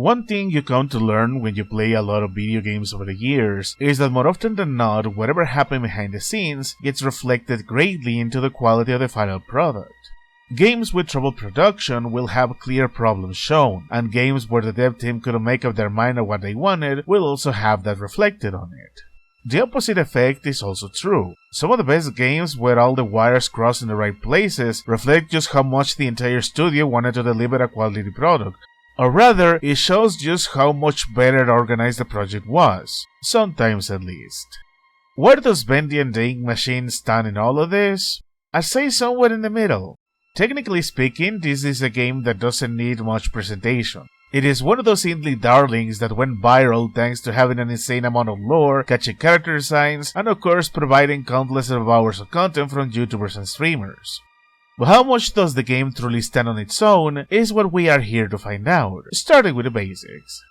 One thing you come to learn when you play a lot of video games over the years is that more often than not, whatever happened behind the scenes gets reflected greatly into the quality of the final product. Games with troubled production will have clear problems shown, and games where the dev team couldn't make up their mind on what they wanted will also have that reflected on it. The opposite effect is also true. Some of the best games where all the wires cross in the right places reflect just how much the entire studio wanted to deliver a quality product, or rather, it shows just how much better organized the project was, sometimes at least. Where does Bendy and the Ink Machine stand in all of this? I'd say somewhere in the middle. Technically speaking, this is a game that doesn't need much presentation. It is one of those indie darlings that went viral thanks to having an insane amount of lore, catchy character designs, and of course providing countless of hours of content from YouTubers and streamers. But how much does the game truly stand on its own is what we are here to find out, starting with the basics.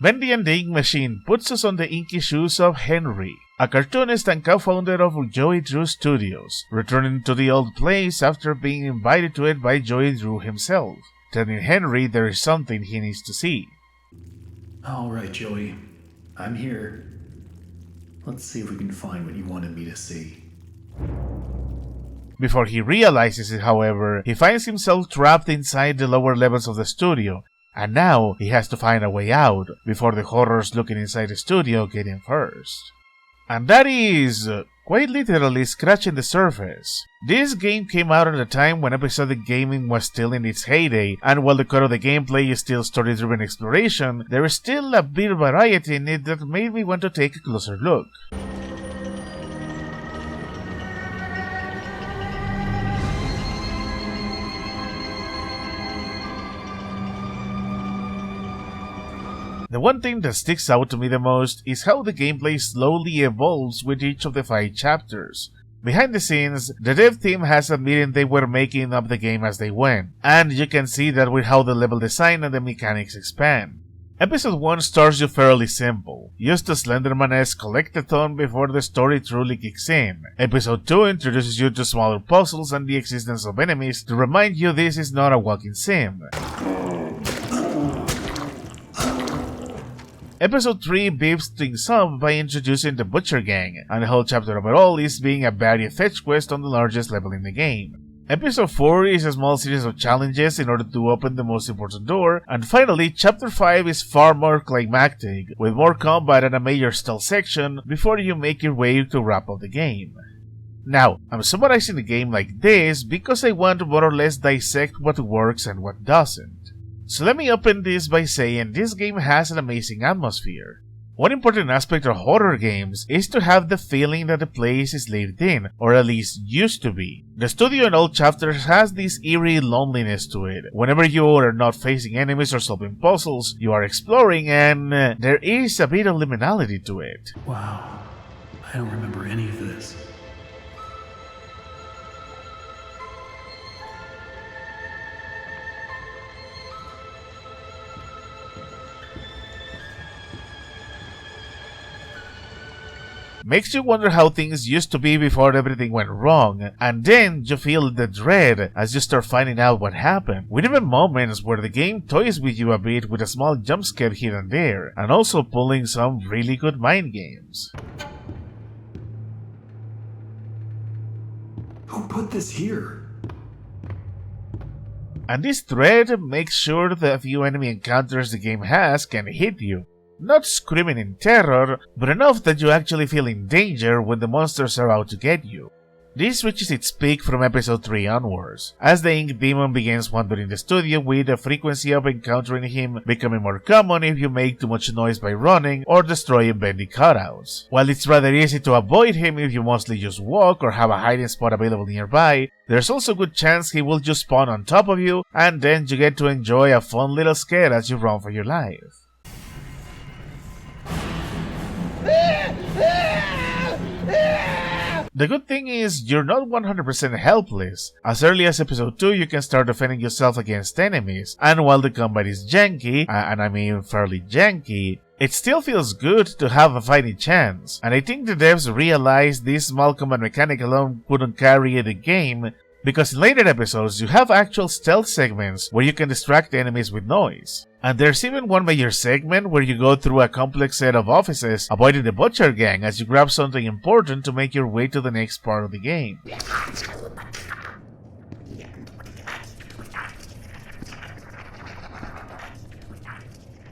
Bendy and the Ink Machine puts us on the inky shoes of Henry, a cartoonist and co-founder of Joey Drew Studios, returning to the old place after being invited to it by Joey Drew himself, telling Henry there is something he needs to see. Alright, Joey. I'm here. Let's see if we can find what you wanted me to see. Before he realizes it, however, he finds himself trapped inside the lower levels of the studio, and now he has to find a way out before the horrors looking inside the studio get in first. And that is, quite literally, scratching the surface. This game came out at a time when episodic gaming was still in its heyday, and while the core of the gameplay is still story-driven exploration, there is still a bit of variety in it that made me want to take a closer look. The one thing that sticks out to me the most is how the gameplay slowly evolves with each of the 5 chapters. Behind the scenes, the dev team has admitted they were making up the game as they went, and you can see that with how the level design and the mechanics expand. Episode 1 starts you fairly simple, just a Slenderman-esque collectathon before the story truly kicks in. Episode 2 introduces you to smaller puzzles and the existence of enemies to remind you this is not a walking sim. Episode 3 beefs things up by introducing the Butcher Gang, and the whole chapter overall is being a varied fetch quest on the largest level in the game. Episode 4 is a small series of challenges in order to open the most important door, and finally, Chapter 5 is far more climactic, with more combat and a major stealth section before you make your way to wrap up the game. Now, I'm summarizing the game like this because I want to more or less dissect what works and what doesn't. So let me open this by saying this game has an amazing atmosphere. One important aspect of horror games is to have the feeling that the place is lived in, or at least used to be. The studio in all chapters has this eerie loneliness to it. Whenever you are not facing enemies or solving puzzles, you are exploring, and there is a bit of liminality to it. Wow, I don't remember any of this. Makes you wonder how things used to be before everything went wrong, and then you feel the dread as you start finding out what happened, with even moments where the game toys with you a bit with a small jump scare here and there, and also pulling some really good mind games. Who put this here? And this dread makes sure that a few enemy encounters the game has can hit you. Not screaming in terror, but enough that you actually feel in danger when the monsters are out to get you. This reaches its peak from episode 3 onwards, as the Ink Demon begins wandering the studio, with the frequency of encountering him becoming more common if you make too much noise by running or destroying Bendy cutouts. While it's rather easy to avoid him if you mostly just walk or have a hiding spot available nearby, there's also a good chance he will just spawn on top of you, and then you get to enjoy a fun little scare as you run for your life. The good thing is, you're not 100% helpless. As early as episode 2, you can start defending yourself against enemies, and while the combat is janky, and I mean fairly janky, it still feels good to have a fighting chance, and I think the devs realized this small combat mechanic alone couldn't carry the game, Because in later episodes, you have actual stealth segments where you can distract enemies with noise. And there's even one major segment where you go through a complex set of offices, avoiding the Butcher Gang as you grab something important to make your way to the next part of the game.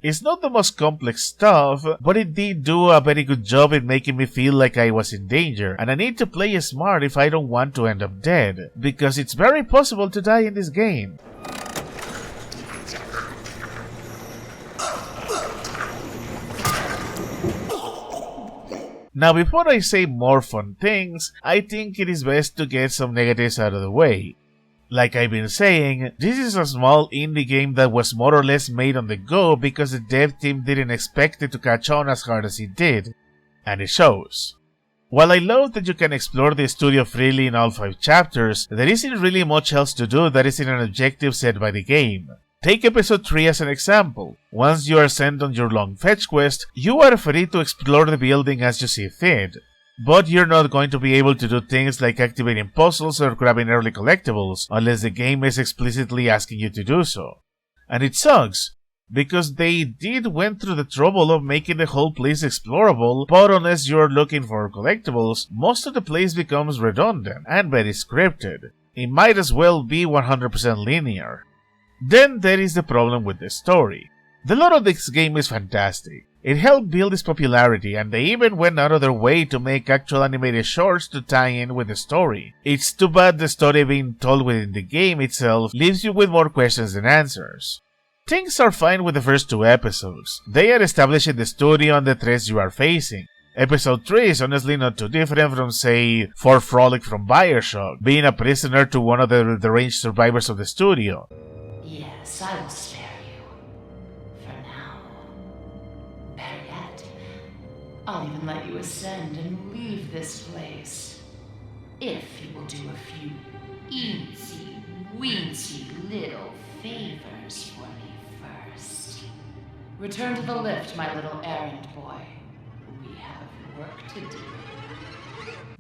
It's not the most complex stuff, but it did do a very good job in making me feel like I was in danger, and I need to play smart if I don't want to end up dead, because it's very possible to die in this game. Now, before I say more fun things, I think it is best to get some negatives out of the way. Like I've been saying, this is a small indie game that was more or less made on the go because the dev team didn't expect it to catch on as hard as it did, and it shows. While I love that you can explore the studio freely in all 5 chapters, there isn't really much else to do that isn't an objective set by the game. Take episode 3 as an example. Once you are sent on your long fetch quest, you are free to explore the building as you see fit. But you're not going to be able to do things like activating puzzles or grabbing early collectibles unless the game is explicitly asking you to do so. And it sucks, because they did went through the trouble of making the whole place explorable, but unless you're looking for collectibles, most of the place becomes redundant and very scripted. It might as well be 100% linear. Then there is the problem with the story. The lore of this game is fantastic. It helped build its popularity, and they even went out of their way to make actual animated shorts to tie in with the story. It's too bad the story being told within the game itself leaves you with more questions than answers. Things are fine with the first 2 episodes. They are establishing the studio and the threats you are facing. Episode 3 is honestly not too different from, say, Fort Frolic from BioShock, being a prisoner to one of the deranged survivors of the studio. Yes, I will spare you. For now. Better yet, I'll even let you ascend and leave this place. If you will do a few eensy, weensy little favors for me first. Return to the lift, my little errand boy. We have work to do.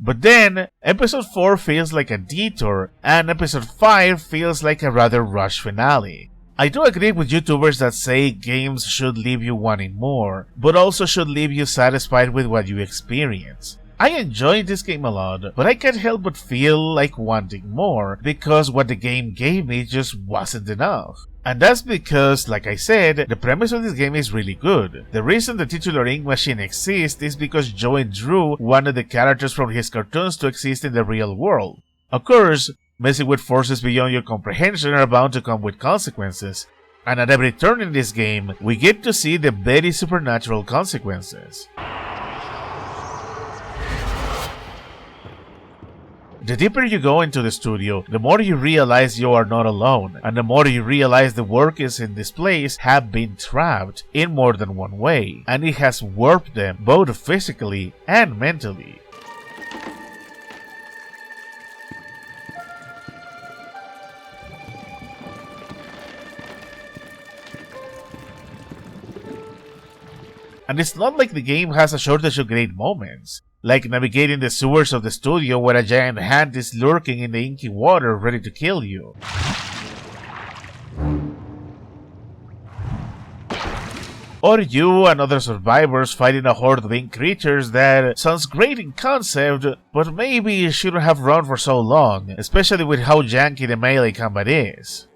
But then, episode 4 feels like a detour, and episode 5 feels like a rather rushed finale. I do agree with YouTubers that say games should leave you wanting more, but also should leave you satisfied with what you experience. I enjoyed this game a lot, but I can't help but feel like wanting more, because what the game gave me just wasn't enough. And that's because, like I said, the premise of this game is really good. The reason the titular ink machine exists is because Joe and Drew wanted the characters from his cartoons to exist in the real world. Of course, messing with forces beyond your comprehension are bound to come with consequences, and at every turn in this game, we get to see the very supernatural consequences. The deeper you go into the studio, the more you realize you are not alone, and the more you realize the workers in this place have been trapped in more than one way, and it has warped them both physically and mentally. And it's not like the game has a shortage of great moments, like navigating the sewers of the studio where a giant hand is lurking in the inky water ready to kill you. Or you and other survivors fighting a horde of ink creatures that sounds great in concept, but maybe you shouldn't have run for so long, especially with how janky the melee combat is.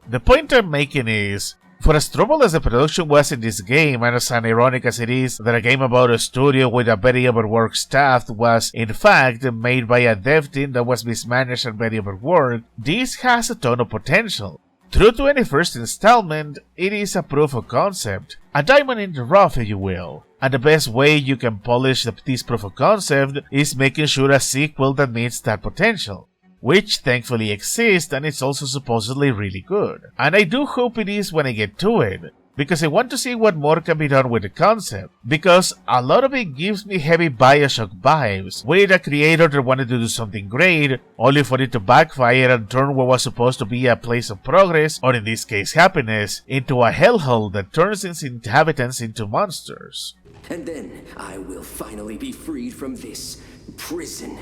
The point I'm making is, for as troubled as the production was in this game, and as ironic as it is that a game about a studio with a very overworked staff was in fact made by a dev team that was mismanaged and very overworked, this has a ton of potential. True to any first installment, it is a proof of concept, a diamond in the rough if you will, and the best way you can polish this proof of concept is making sure a sequel that meets that potential, which thankfully exists and it's also supposedly really good. And I do hope it is when I get to it, because I want to see what more can be done with the concept, because a lot of it gives me heavy BioShock vibes, with a creator that wanted to do something great, only for it to backfire and turn what was supposed to be a place of progress, or in this case happiness, into a hellhole that turns its inhabitants into monsters. And then I will finally be freed from this prison,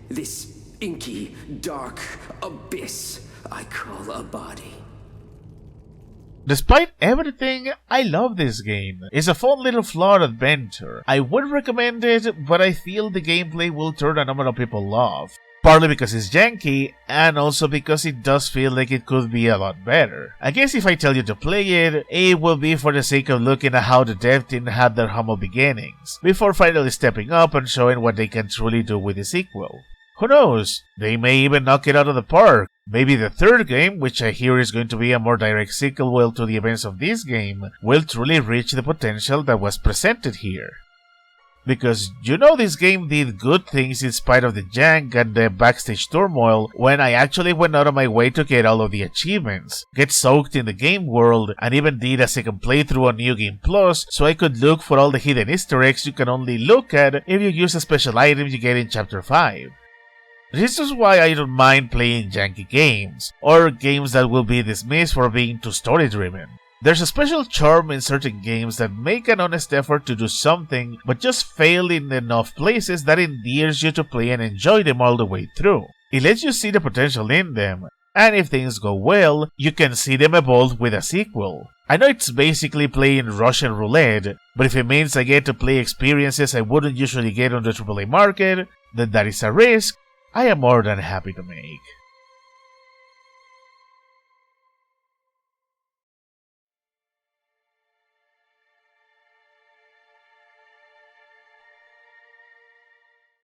this inky, dark abyss I call a body. Despite everything, I love this game. It's a fun little flawed adventure. I would recommend it, but I feel the gameplay will turn a number of people off. Partly because it's janky, and also because it does feel like it could be a lot better. I guess if I tell you to play it, it will be for the sake of looking at how the dev team had their humble beginnings, before finally stepping up and showing what they can truly do with the sequel. Who knows, they may even knock it out of the park. Maybe the third game, which I hear is going to be a more direct sequel to the events of this game, will truly reach the potential that was presented here. Because you know this game did good things in spite of the jank and the backstage turmoil when I actually went out of my way to get all of the achievements, get soaked in the game world, and even did a second playthrough on New Game Plus so I could look for all the hidden easter eggs you can only look at if you use a special item you get in Chapter 5. This is why I don't mind playing janky games, or games that will be dismissed for being too story-driven. There's a special charm in certain games that make an honest effort to do something, but just fail in enough places that endears you to play and enjoy them all the way through. It lets you see the potential in them, and if things go well, you can see them evolve with a sequel. I know it's basically playing Russian roulette, but if it means I get to play experiences I wouldn't usually get on the AAA market, then that is a risk I am more than happy to make.